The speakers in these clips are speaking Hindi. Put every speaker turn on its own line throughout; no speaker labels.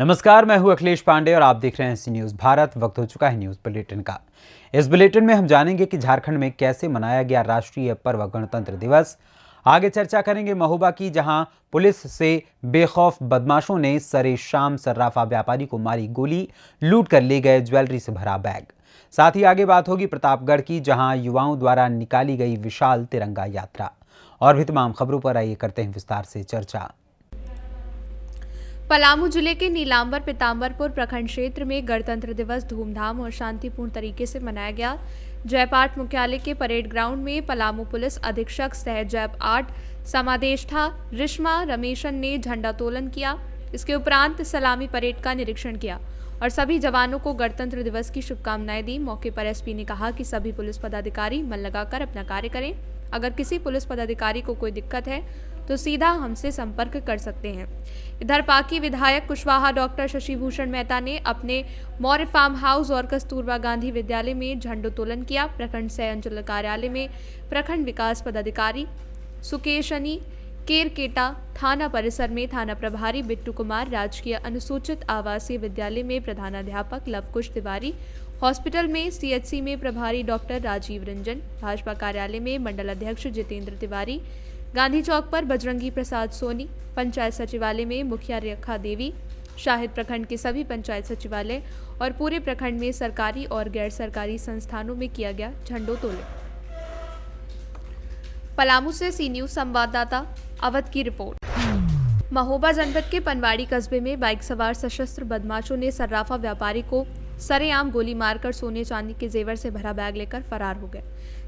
नमस्कार, मैं हूं अखिलेश पांडे और आप देख रहे हैं सी न्यूज़ भारत। वक्त हो चुका है न्यूज़ बुलेटिन का। इस बुलेटिन में हम जानेंगे कि झारखंड में कैसे मनाया गया राष्ट्रीय पर्व गणतंत्र दिवस। आगे चर्चा करेंगे महोबा की, जहां पुलिस से बेखौफ बदमाशों ने सरेआम सर्राफा व्यापारी को मारी गोली, लूट कर ले गए ज्वेलरी से भरा बैग। साथ ही आगे बात होगी प्रतापगढ़ की, जहां युवाओं द्वारा निकाली गई विशाल तिरंगा यात्रा। और भी तमाम खबरों पर आइए करते हैं विस्तार से चर्चा।
पलामू जिले के नीलांबर पीताम्बरपुर प्रखंड क्षेत्र में गणतंत्र दिवस धूमधाम और शांतिपूर्ण तरीके से मनाया गया। जयपाट मुख्यालय के परेड ग्राउंड में पलामू पुलिस अधीक्षक सह जैप 8 समादेष्टा रिश्मा रमेशन ने झंडोत्तोलन किया। इसके उपरांत सलामी परेड का निरीक्षण किया और सभी जवानों को गणतंत्र दिवस की शुभकामनाएं दी। मौके पर एसपी ने कहा कि सभी पुलिस पदाधिकारी मन लगाकर अपना कार्य करें। अगर किसी पुलिस पदाधिकारी को कोई दिक्कत है तो सीधा हमसे संपर्क कर सकते हैं। इधर पाकी विधायक कुशवाहा डॉक्टर शशिभूषण मेहता ने अपने मौर्य फार्म हाउस और कस्तूरबा गांधी विद्यालय में झंडोत्तोलन किया। प्रखंड सह अंचल कार्यालय में प्रखंड विकास पदाधिकारी सुकेशनी केरकेटा, थाना परिसर में थाना प्रभारी बिट्टू कुमार, राजकीय अनुसूचित आवासीय विद्यालय में प्रधानाध्यापक लवकुश तिवारी, हॉस्पिटल में सीएचसी में प्रभारी डॉक्टर राजीव रंजन, भाजपा कार्यालय में मंडल अध्यक्ष जितेंद्र तिवारी, गांधी चौक पर बजरंगी प्रसाद सोनी, पंचायत सचिवालय में मुखिया रेखा देवी, शाहिद प्रखंड के सभी पंचायत सचिवालय और पूरे प्रखंड में सरकारी और गैर सरकारी संस्थानों में किया गया झंडोत्तोलन। पलामू से सी न्यूज़ संवाददाता अवध की रिपोर्ट। महोबा जनपद के पनवाड़ी कस्बे में बाइक सवार सशस्त्र बदमाशों ने सर्राफा व्यापारी को सरेआम गोली मारकर सोने चांदी के जेवर से भरा बैग लेकर फरार हो गए,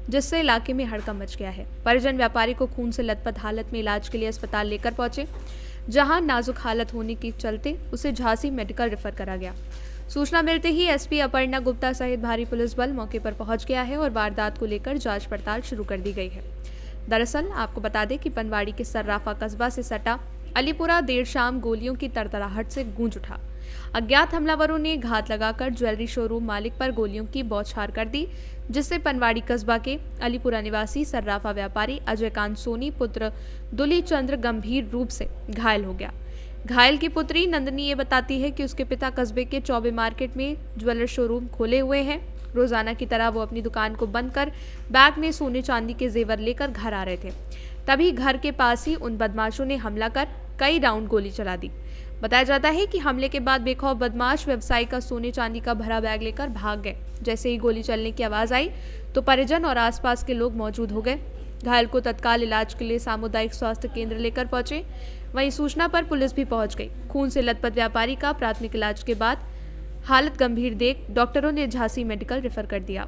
जिससे इलाके में हड़कंप मच गया है। परिजन व्यापारी को खून से लथपथ हालत में इलाज के लिए अस्पताल लेकर पहुंचे, जहां नाजुक हालत होने के चलते उसे झांसी मेडिकल रेफर करा गया। सूचना मिलते ही एसपी अपर्णा गुप्ता सहित भारी पुलिस बल मौके पर पहुंच गया है और वारदात को लेकर जांच पड़ताल शुरू कर दी गई है। दरअसल आपको बता दें कि पनवाड़ी के सर्राफा कस्बा से सटा अलीपुरा देर शाम गोलियों की तड़तड़ाहट से गूंज उठा। अज्ञात हमलावरों ने घात लगाकर ज्वेलरी शोरूम मालिक पर गोलियों की बौछार कर दी, जिससे पनवाड़ी कस्बा के अलीपुरा निवासी सर्राफा व्यापारी अजय कांत सोनी पुत्र दुली चंद्र गंभीर रूप से घायल हो गया। घायल की पुत्री नंदनी ये बताती है कि उसके पिता कस्बे के चौबे मार्केट में ज्वेलर शोरूम खोले हुए हैं। रोजाना की तरह वो अपनी दुकान को बंद कर बैग में सोने चांदी के जेवर लेकर घर आ रहे थे। तभी घर के पास ही उन बदमाशों ने हमला कर कई राउंड गोली चला दी। बताया जाता है कि हमले के बाद बेखौफ बदमाश व्यवसायी का सोने चांदी का भरा बैग लेकर भाग गए। जैसे ही गोली चलने की आवाज आई तो परिजन और आसपास के लोग मौजूद हो गए। घायल को तत्काल इलाज के लिए सामुदायिक स्वास्थ्य केंद्र लेकर पहुंचे। वहीं सूचना पर पुलिस भी पहुंच गई। खून से लथपथ व्यापारी का प्राथमिक इलाज के बाद हालत गंभीर देख डॉक्टरों ने झांसी मेडिकल रेफर कर दिया।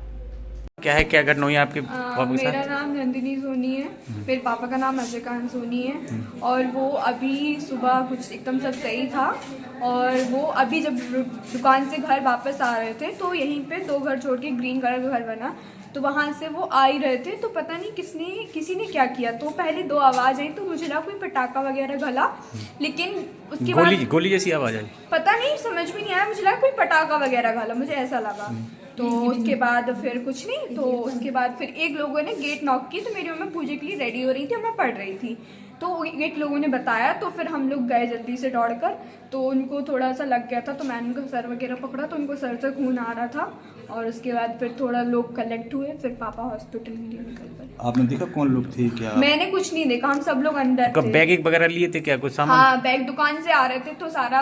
क्या घटना हुई आपके?
मेरा नाम नंदिनी सोनी है, मेरे पापा का नाम अजय कांत सोनी है। और वो अभी सुबह कुछ एकदम सब सही था और वो अभी जब दुकान से घर वापस आ रहे थे तो यहीं पे 2 घर छोड़ के ग्रीन कलर का घर बना, तो वहाँ से वो आ ही रहे थे तो पता नहीं किसी ने क्या किया। तो पहले 2 आवाज़ आई तो मुझे लगा कोई पटाखा वगैरह गला, लेकिन उसके बाद
गोली जैसी आवाज़ आई,
पता नहीं, समझ में नहीं आया। मुझे लगा कोई पटाखा वगैरह गला, मुझे ऐसा लगा। तो उसके बाद फिर कुछ नहीं, तो उसके बाद फिर एक लोगों ने गेट नॉक की तो मेरी मम्मी पूजा के लिए रेडी हो रही थी, मैं पढ़ रही थी। तो एक लोगों ने बताया तो फिर हम लोग गए जल्दी से दौड़कर, तो उनको थोड़ा सा लग गया था तो मैंने उनका सर वगैरह पकड़ा तो उनको सर से खून आ रहा था। और उसके बाद फिर थोड़ा लोग कलेक्ट हुए, फिर पापा हॉस्पिटल में निकल गए।
आपने देखा कौन लोग थे क्या?
मैंने कुछ नहीं देखा, हम सब लोग अंदर थे।
बैग वगैरह लिए थे क्या, कुछ सामान?
हाँ, बैग दुकान से आ रहे थे तो सारा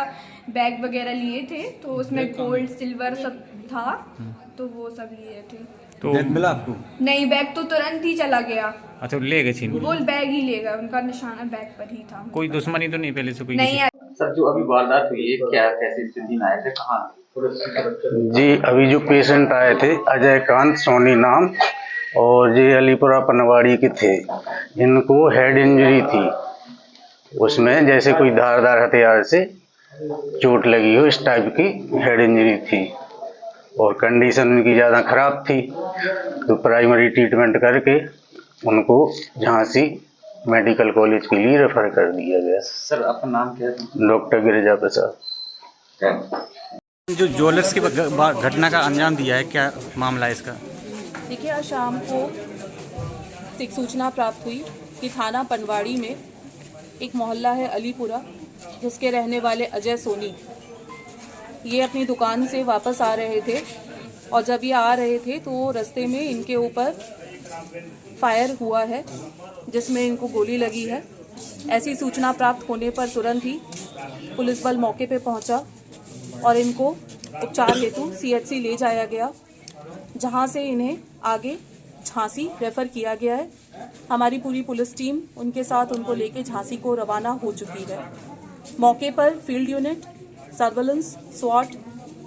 बैग वगैरह लिए थे, तो उसमें गोल्ड सिल्वर सब था तो वो सब लिए थे।
तो बैग मिला आपको?
नहीं, बैग तो तुरंत ही चला गया।
अच्छा, ले गए छीन?
वो बैग ही ले गए, उनका निशाना बैग पर ही था।
कोई दुश्मनी तो नहीं पहले से कोई?
नहीं।
सर, जो अभी वारदात हुई है, क्या कैसी स्थिति में आए थे, कहाँ?
जी, अभी जो पेशेंट आए थे अजय कांत सोनी नाम, और ये अलीपुरा पनवाड़ी के थे। इनको हेड इंजरी थी, उसमें जैसे कोई धारदार हथियार से चोट लगी हो, इस टाइप की हेड इंजरी थी और कंडीशन उनकी ज़्यादा ख़राब थी। तो प्राइमरी ट्रीटमेंट करके उनको झांसी मेडिकल कॉलेज के लिए रेफर कर दिया गया।
सर, आपका नाम क्या है?
डॉक्टर गिरिजा प्रसाद।
जो ज्वेलर्स की घटना का अंजाम दिया है, क्या मामला है इसका?
देखिए, आज शाम को एक सूचना प्राप्त हुई कि थाना पनवाड़ी में एक मोहल्ला है अलीपुरा, जिसके रहने वाले अजय सोनी, ये अपनी दुकान से वापस आ रहे थे और जब ये आ रहे थे तो रास्ते में इनके ऊपर फायर हुआ है जिसमें इनको गोली लगी है। ऐसी सूचना प्राप्त होने पर तुरंत ही पुलिस बल मौके पे पहुंचा और इनको उपचार हेतु CHC ले जाया गया, जहां से इन्हें आगे झांसी रेफर किया गया है। हमारी पूरी पुलिस टीम उनके साथ उनको लेके झांसी को रवाना हो चुकी है। मौके पर फील्ड यूनिट, सर्वेलेंस, SWAT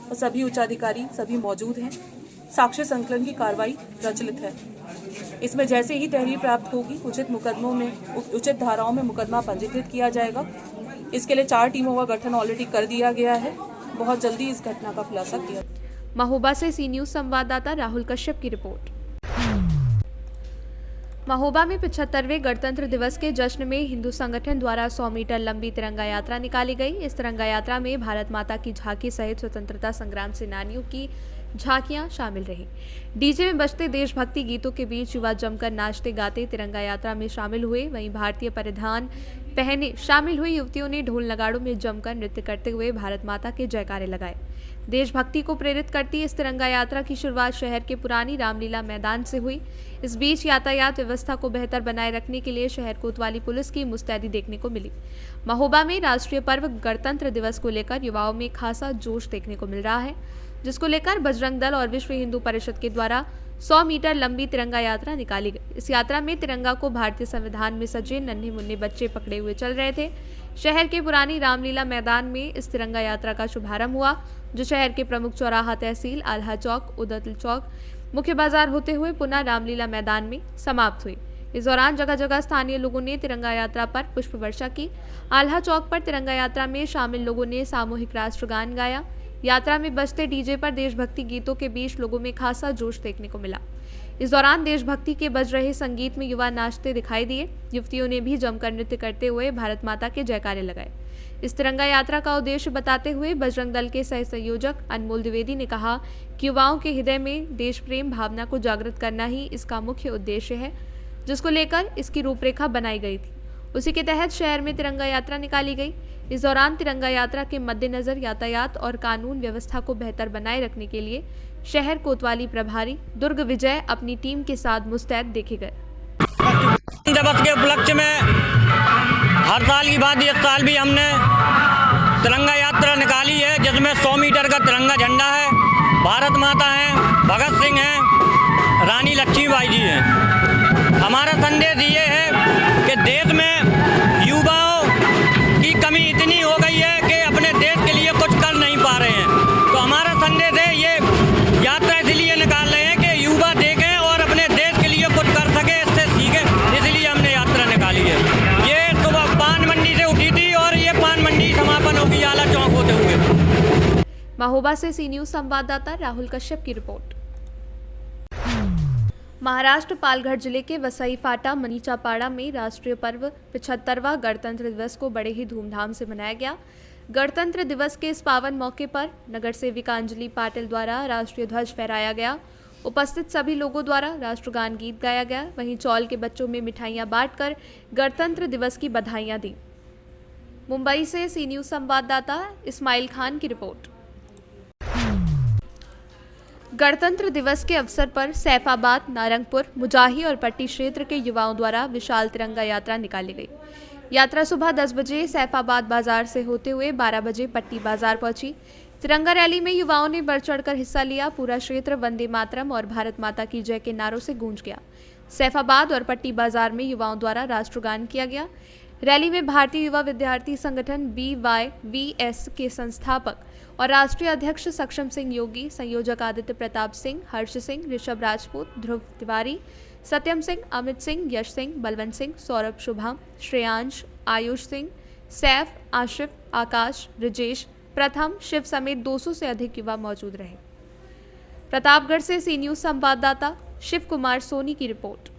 और सभी उच्चाधिकारी सभी मौजूद हैं। साक्ष्य संकलन की कार्रवाई प्रचलित है। इसमें जैसे ही तहरीर प्राप्त होगी उचित मुकदमों में उचित धाराओं में मुकदमा पंजीकृत किया जाएगा। इसके लिए 4 टीमों का गठन ऑलरेडी कर दिया गया है। बहुत जल्दी इस घटना का खुलासा किया।
महोबा से सी न्यूज संवाददाता राहुल कश्यप की रिपोर्ट। महोबा में 75वें गणतंत्र दिवस के जश्न में हिंदू संगठन द्वारा 100 मीटर लंबी तिरंगा यात्रा निकाली गई। इस तिरंगा यात्रा में भारत माता की झांकी सहित स्वतंत्रता संग्राम सेनानियों की झांकियां शामिल रही। डीजे में बजते देशभक्ति गीतों के बीच युवा जमकर नाचते गाते तिरंगा यात्रा में शामिल हुए। वहीं भारतीय परिधान पहने शामिल हुई युवतियों ने ढोल नगाड़ों में जमकर नृत्य करते हुए भारत माता के जयकारे लगाए। देशभक्ति को प्रेरित करती इस तिरंगा यात्रा की शुरुआत शहर के पुरानी रामलीला मैदान से हुई। इस बीच यातायात व्यवस्था को बेहतर बनाए रखने के लिए शहर कोतवाली पुलिस की मुस्तैदी देखने को मिली। महोबा में राष्ट्रीय पर्व गणतंत्र दिवस को लेकर युवाओं में खासा जोश देखने को मिल रहा है, जिसको लेकर बजरंग दल और विश्व हिंदू परिषद के द्वारा 100 मीटर लंबी तिरंगा यात्रा निकाली गई। इस यात्रा में तिरंगा को भारतीय संविधान में सजे नन्हे मुन्ने बच्चे पकड़े हुए चल रहे थे। शहर के पुरानी रामलीला मैदान में इस तिरंगा यात्रा का शुभारंभ हुआ, जो शहर के प्रमुख चौराहा तहसील, आल्हा चौक, उदल चौक, मुख्य बाजार होते हुए पुनः रामलीला मैदान में समाप्त हुई। इस दौरान जगह जगह स्थानीय लोगों ने तिरंगा यात्रा पर पुष्प वर्षा की। आल्हा चौक पर तिरंगा यात्रा में शामिल लोगों ने सामूहिक राष्ट्रगान गाया। यात्रा में बजते डीजे पर देशभक्ति गीतों के बीच लोगों में खासा जोश देखने को मिला। इस दौरान देशभक्ति के बज रहे संगीत में युवा नाचते दिखाई दिए। युवतियों ने भी जमकर नृत्य करते हुए भारत माता के जयकारे लगाए। इस तिरंगा यात्रा का उद्देश्य बताते हुए बजरंग दल के सह संयोजक अनमोल द्विवेदी ने कहा कि युवाओं के हृदय में देश प्रेम भावना को जागृत करना ही इसका मुख्य उद्देश्य है, जिसको लेकर इसकी रूपरेखा बनाई गई थी। उसी के तहत शहर में तिरंगा यात्रा निकाली गई। इस दौरान तिरंगा यात्रा के मद्देनजर यातायात और कानून व्यवस्था को बेहतर बनाए रखने के लिए शहर कोतवाली प्रभारी दुर्ग विजय अपनी टीम के साथ मुस्तैद देखे गए।
दिवस के उपलक्ष्य में हर साल की बात इस साल भी हमने तिरंगा यात्रा निकाली है, जिसमें 100 मीटर का तिरंगा झंडा है। भारत माता है, भगत सिंह हैं, रानी लक्ष्मीबाई जी हैं। हमारा संदेश ये है कि देश में युवाओं की कमी इतनी हो गई है कि अपने देश के लिए कुछ कर नहीं पा रहे हैं। तो हमारा संदेश है, ये यात्रा इसलिए निकाल रहे हैं कि युवा देखें और अपने देश के लिए कुछ कर सके, इससे सीखें, इसलिए हमने यात्रा निकाली है। ये सुबह पान मंडी से उठी थी और ये पान मंडी समापन होगी आला चौक होते हुए।
महोबा से सी न्यूज संवाददाता राहुल कश्यप की रिपोर्ट। महाराष्ट्र पालघर जिले के वसई फाटा मनीचापाड़ा में राष्ट्रीय पर्व 75वां गणतंत्र दिवस को बड़े ही धूमधाम से मनाया गया। गणतंत्र दिवस के इस पावन मौके पर नगर सेविका अंजलि पाटिल द्वारा राष्ट्रीय ध्वज फहराया गया। उपस्थित सभी लोगों द्वारा राष्ट्रगान गीत गाया गया। वहीं चौल के बच्चों में मिठाइयां बांटकर गणतंत्र दिवस की बधाइयां दी। मुंबई से सी न्यूज संवाददाता इस्माइल खान की रिपोर्ट। गणतंत्र दिवस के अवसर पर सैफाबाद, नारंगपुर, मुजाही और पट्टी क्षेत्र के युवाओं द्वारा विशाल तिरंगा यात्रा निकाली गई। यात्रा सुबह 10 बजे सैफाबाद बाजार से होते हुए 12 बजे पट्टी बाजार पहुंची। तिरंगा रैली में युवाओं ने बढ़ चढ़कर हिस्सा लिया। पूरा क्षेत्र वंदे मातरम और भारत माता की जय के नारों से गूंज गया। सैफाबाद और पट्टी बाजार में युवाओं द्वारा राष्ट्रगान किया गया। रैली में भारतीय युवा विद्यार्थी संगठन BYVS के संस्थापक और राष्ट्रीय अध्यक्ष सक्षम सिंह योगी, संयोजक आदित्य प्रताप सिंह, हर्ष सिंह, ऋषभ राजपूत, ध्रुव तिवारी, सत्यम सिंह, अमित सिंह, यश सिंह, बलवंत सिंह, सौरभ शुभम, श्रेयांश, आयुष सिंह, सैफ, आशिफ, आकाश, ब्रजेश, प्रथम, शिव समेत 200 से अधिक युवा मौजूद रहे। प्रतापगढ़ से सी न्यूज संवाददाता शिव कुमार सोनी की रिपोर्ट।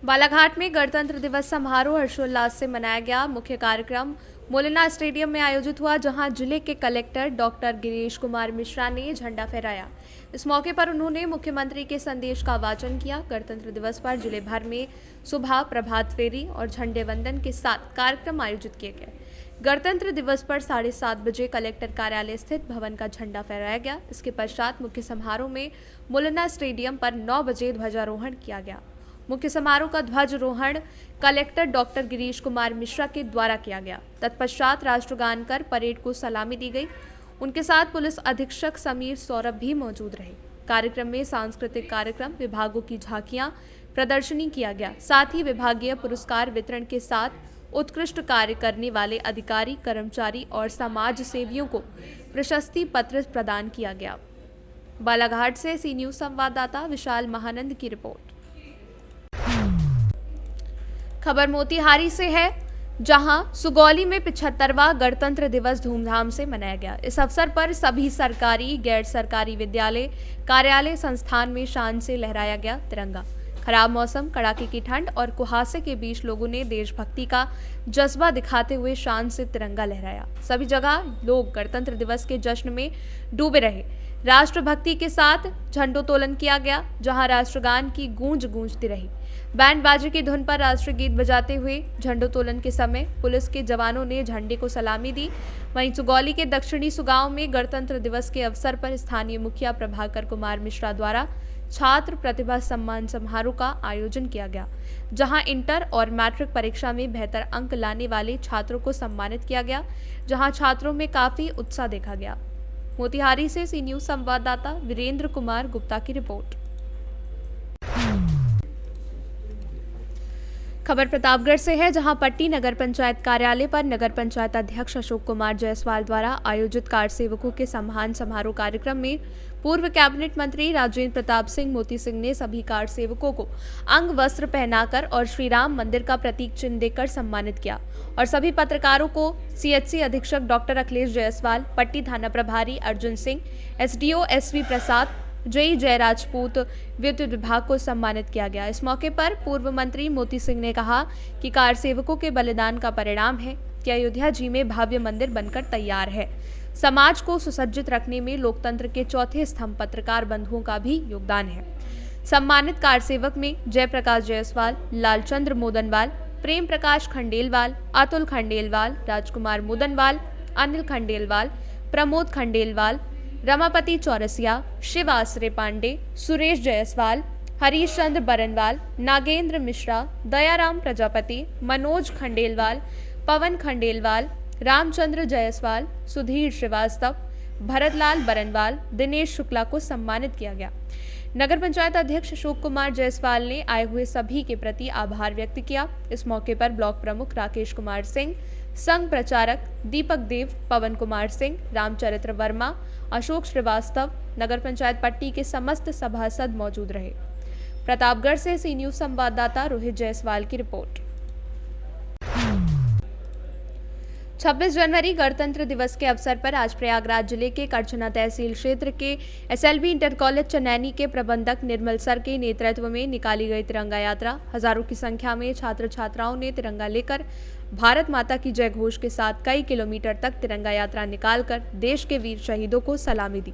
बालाघाट में गणतंत्र दिवस समारोह हर्षोल्लास से मनाया गया। मुख्य कार्यक्रम मोलेना स्टेडियम में आयोजित हुआ, जहां जिले के कलेक्टर डॉक्टर गिरीश कुमार मिश्रा ने झंडा फहराया। इस मौके पर उन्होंने मुख्यमंत्री के संदेश का वाचन किया। गणतंत्र दिवस पर जिले भर में सुबह प्रभात फेरी और झंडे वंदन के साथ कार्यक्रम आयोजित किए गए। गणतंत्र दिवस पर 7:30 बजे कलेक्टर कार्यालय स्थित भवन का झंडा फहराया गया। इसके पश्चात मुख्य समारोह में मुलना स्टेडियम पर 9 बजे ध्वजारोहण किया गया। मुख्य समारोह का ध्वजारोहण कलेक्टर डॉक्टर गिरीश कुमार मिश्रा के द्वारा किया गया। तत्पश्चात राष्ट्रगान कर परेड को सलामी दी गई। उनके साथ पुलिस अधीक्षक समीर सौरभ भी मौजूद रहे। कार्यक्रम में सांस्कृतिक कार्यक्रम, विभागों की झांकियां, प्रदर्शनी किया गया। साथ ही विभागीय पुरस्कार वितरण के साथ उत्कृष्ट कार्य करने वाले अधिकारी, कर्मचारी और समाज सेवियों को प्रशस्ति पत्र प्रदान किया गया। बालाघाट से सी न्यूज संवाददाता विशाल महानंद की रिपोर्ट। खबर मोतिहारी से है, जहां सुगौली में 75वां गणतंत्र दिवस धूमधाम से मनाया गया। इस अवसर पर सभी सरकारी, गैर सरकारी विद्यालय, कार्यालय, संस्थान में शान से लहराया गया तिरंगा। खराब मौसम, कड़ाके की ठंड और कुहासे के बीच लोगों ने देशभक्ति का जज्बा दिखाते हुए शान से तिरंगा लहराया। सभी जगह लोग गणतंत्र दिवस के जश्न में डूबे रहे। राष्ट्रभक्ति के साथ झंडोत्तोलन किया गया, जहां राष्ट्रगान की गूंज गूंजती रही। बैंड बाजे की धुन पर राष्ट्रगीत बजाते हुए झंडोत्तोलन के समय पुलिस के जवानों ने झंडे को सलामी दी। वहीं सुगौली के दक्षिणी सुगांव में गणतंत्र दिवस के अवसर पर स्थानीय मुखिया प्रभाकर कुमार मिश्रा द्वारा छात्र प्रतिभा सम्मान समारोह का आयोजन किया गया, जहां इंटर और मैट्रिक परीक्षा में बेहतर अंक लाने वाले छात्रों को सम्मानित किया गया, जहां छात्रों में काफी उत्साह देखा गया। मोतिहारी से सी न्यूज संवाददाता वीरेंद्र कुमार गुप्ता की रिपोर्ट। खबर प्रतापगढ़ से है, जहां पट्टी नगर पंचायत कार्यालय पर नगर पंचायत अध्यक्ष अशोक कुमार जायसवाल द्वारा आयोजित कार सेवकों के सम्मान समारोह कार्यक्रम में पूर्व कैबिनेट मंत्री राजेंद्र प्रताप सिंह मोती सिंह ने सभी कार सेवकों को अंग वस्त्र पहनाकर और श्री राम मंदिर का प्रतीक चिन्ह देकर सम्मानित किया और सभी पत्रकारों को सीएचसी अधीक्षक डॉक्टर अखिलेश जायसवाल, पट्टी थाना प्रभारी अर्जुन सिंह, एसडीओ एसवी प्रसाद, जय जय राजपूत, विद्युत विभाग को सम्मानित किया गया। इस मौके पर पूर्व मंत्री मोती सिंह ने कहा कि कार सेवकों के बलिदान का परिणाम है कि अयोध्या जी में भव्य मंदिर बनकर तैयार है। समाज को सुसज्जित रखने में लोकतंत्र के चौथे स्तंभ पत्रकार बंधुओं का भी योगदान है। सम्मानित कार सेवक में जयप्रकाश जायसवाल, लालचंद्र मोदनवाल, प्रेम प्रकाश खंडेलवाल, अतुल खंडेलवाल, राजकुमार मोदनवाल, अनिल खंडेलवाल, प्रमोद खंडेलवाल, रमापति चौरसिया, शिव आश्रय पांडे, सुरेश जायसवाल, हरीश चंद्र बरनवाल, नागेंद्र मिश्रा, दयाराम प्रजापति, मनोज खंडेलवाल, पवन खंडेलवाल, रामचंद्र जायसवाल, सुधीर श्रीवास्तव, भरतलाल बरनवाल, दिनेश शुक्ला को सम्मानित किया गया। नगर पंचायत अध्यक्ष अशोक कुमार जायसवाल ने आए हुए सभी के प्रति आभार व्यक्त किया। इस मौके पर ब्लॉक प्रमुख राकेश कुमार सिंह, संघ प्रचारक दीपक देव, पवन कुमार सिंह, रामचरित्र वर्मा, अशोक श्रीवास्तव, नगर पंचायत पट्टी के समस्त सभासद मौजूद रहे। प्रतापगढ़ से सी न्यूज संवाददाता रोहित जायसवाल की रिपोर्ट। 26 जनवरी गणतंत्र दिवस के अवसर पर आज प्रयागराज जिले के करछना तहसील क्षेत्र के एसएलबी इंटर कॉलेज चनैनी के प्रबंधक निर्मल सर के नेतृत्व में निकाली गई तिरंगा यात्रा। हजारों की संख्या में छात्र छात्राओं ने तिरंगा लेकर भारत माता की जय घोष के साथ कई किलोमीटर तक तिरंगा यात्रा निकालकर देश के वीर शहीदों को सलामी दी।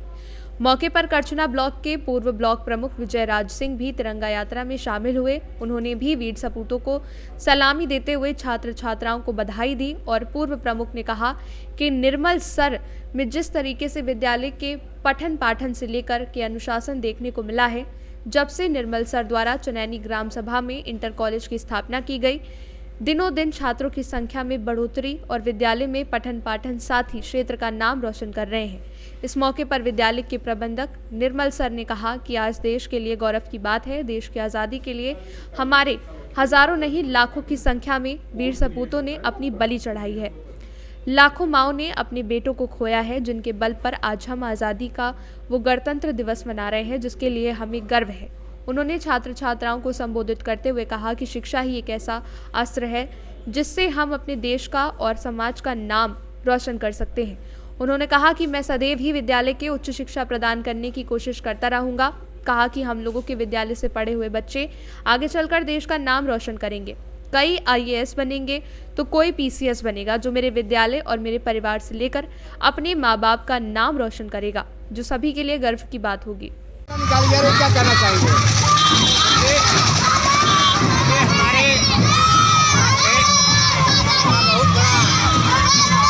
मौके पर करछना ब्लॉक के पूर्व ब्लॉक प्रमुख विजय राज सिंह भी तिरंगा यात्रा में शामिल हुए। उन्होंने भी वीर सपूतों को सलामी देते हुए छात्र छात्राओं को बधाई दी और पूर्व प्रमुख ने कहा कि निर्मल सर में जिस तरीके से विद्यालय के पठन पाठन से लेकर के अनुशासन देखने को मिला है, जब से निर्मल सर द्वारा चनैनी ग्राम सभा में इंटर कॉलेज की स्थापना की गई, दिनों दिन छात्रों की संख्या में बढ़ोतरी और विद्यालय में पठन पाठन साथ ही क्षेत्र का नाम रोशन कर रहे हैं। इस मौके पर विद्यालय के प्रबंधक निर्मल सर ने कहा कि आज देश के लिए गौरव की बात है। देश की आज़ादी के लिए हमारे हजारों नहीं लाखों की संख्या में वीर सपूतों ने अपनी बलि चढ़ाई है। लाखों माओं ने अपने बेटों को खोया है, जिनके बल पर आज हम आज़ादी का वो गणतंत्र दिवस मना रहे हैं, जिसके लिए हमें गर्व है। उन्होंने छात्र छात्राओं को संबोधित करते हुए कहा कि शिक्षा ही एक ऐसा अस्त्र है जिससे हम अपने देश का और समाज का नाम रोशन कर सकते हैं। उन्होंने कहा कि मैं सदैव ही विद्यालय के उच्च शिक्षा प्रदान करने की कोशिश करता रहूंगा। कहा कि हम लोगों के विद्यालय से पढ़े हुए बच्चे आगे चलकर देश का नाम रोशन करेंगे। कई IAS बनेंगे तो कोई PCS बनेगा, जो मेरे विद्यालय और मेरे परिवार से लेकर अपने माँ बाप का नाम रोशन करेगा, जो सभी के लिए गर्व की बात होगी।
क्या कहना चाहेंगे? हमारे बहुत बड़ा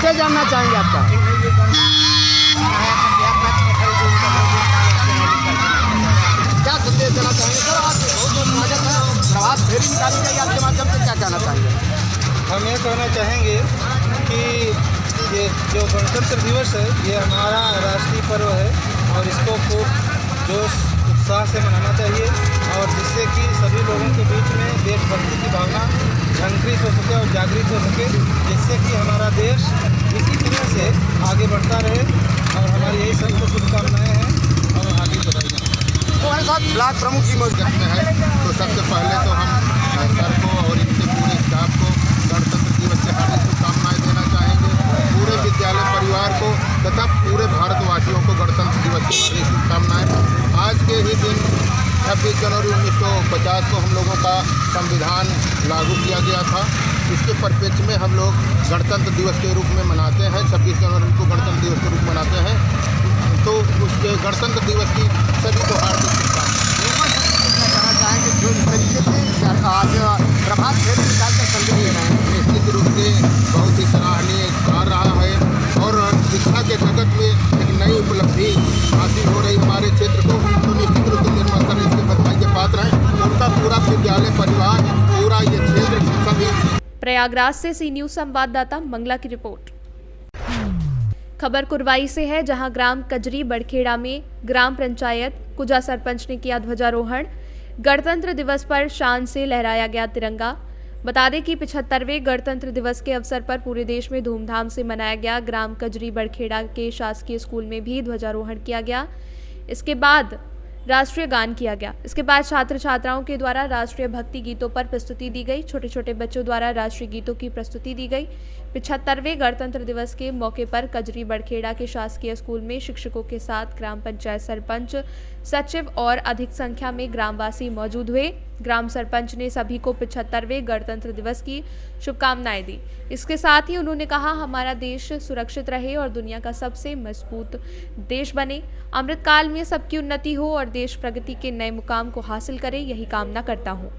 परिचय जानना चाहेंगे आपका। क्या संदेश देना चाहेंगे सर? आज बहुत बहुत स्वागत है, प्रभात फेरी निकाली गई आपके माध्यम से, क्या कहना चाहेंगे?
हम ये कहना चाहेंगे कि ये जो गणतंत्र दिवस है ये हमारा राष्ट्रीय पर्व है और इसको खूब जोश उत्साह से मनाना चाहिए और जिससे कि सभी लोगों के बीच में देशभक्ति की भावना झंकृत हो सके और जागृत हो सके, जिससे कि हमारा देश इसी तरह से आगे बढ़ता रहे और हमारी यही सबको शुभकामनाएँ हैं और आगे बढ़ाएंगे।
तो हमारे साथ ब्लॉक प्रमुख जी मौजूद
में है। तो सबसे पहले तो हम सर को और इनके पूरे स्टाफ को गणतंत्र दिवस की हार्दिक शुभकामनाएं देना चाहेंगे। पूरे विद्यालय परिवार को तथा पूरे भारतवासियों को गणतंत्र दिवस की हार्दिक शुभकामनाएं। आज के ही दिन 26 जनवरी 1950 को हम लोगों का संविधान लागू किया गया था। इसके परिप्रेक्ष्य में हम लोग गणतंत्र दिवस के रूप में मनाते हैं, 26 जनवरी को गणतंत्र दिवस के रूप में मनाते हैं। तो उसके गणतंत्र दिवस की सभी को हार्दिक शुभकामनाएं। जो इस तरीके से आज प्रभात फेरी निकालकर संदेश दे रहे हैं, निश्चित रूप से बहुत ही सराहनीय कार्य रहा है और शिक्षा के जगत में एक नई उपलब्धि हासिल हो रही हमारे क्षेत्र को। तो निश्चित रूप से निर्मल सर इसके बधाई के पात्र हैं। उनका पूरा विद्यालय परिवार, पूरा ये क्षेत्र सभी।
प्रयागराज से सी न्यूज संवाददाता मंगला की रिपोर्ट। खबर कुरवाई से है, जहां ग्राम कजरी बड़खेड़ा में ग्राम पंचायत कुजा सरपंच ने किया ध्वजारोहण। गणतंत्र दिवस पर शान से लहराया गया तिरंगा। बता दें कि 75वें गणतंत्र दिवस के अवसर पर पूरे देश में धूमधाम से मनाया गया। ग्राम कजरी बड़खेड़ा के शासकीय स्कूल में भी ध्वजारोहण किया गया। इसके बाद राष्ट्रीय गान किया गया। इसके बाद छात्र छात्राओं के द्वारा राष्ट्रीय भक्ति गीतों पर प्रस्तुति दी गई। छोटे छोटे बच्चों द्वारा राष्ट्रीय गीतों की प्रस्तुति दी गई। 75वें गणतंत्र दिवस के मौके पर कजरी बड़खेड़ा के शासकीय स्कूल में शिक्षकों के साथ ग्राम पंचायत सरपंच, सचिव और अधिक संख्या में ग्रामवासी मौजूद हुए। ग्राम सरपंच ने सभी को 75वें गणतंत्र दिवस की शुभकामनाएं दी। इसके साथ ही उन्होंने कहा, हमारा देश सुरक्षित रहे और दुनिया का सबसे मजबूत देश बने। अमृतकाल में सबकी उन्नति हो और देश प्रगति के नए मुकाम को हासिल करे, यही कामना करता हूँ।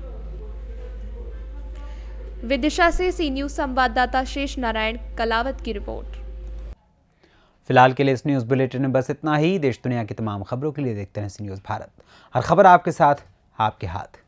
विदिशा से सी न्यूज संवाददाता शेष नारायण कलावत की रिपोर्ट।
फिलहाल के लिए इस न्यूज़ बुलेटिन में बस इतना ही। देश दुनिया की तमाम खबरों के लिए देखते हैं सी न्यूज़ भारत। हर खबर आपके साथ, आपके हाथ।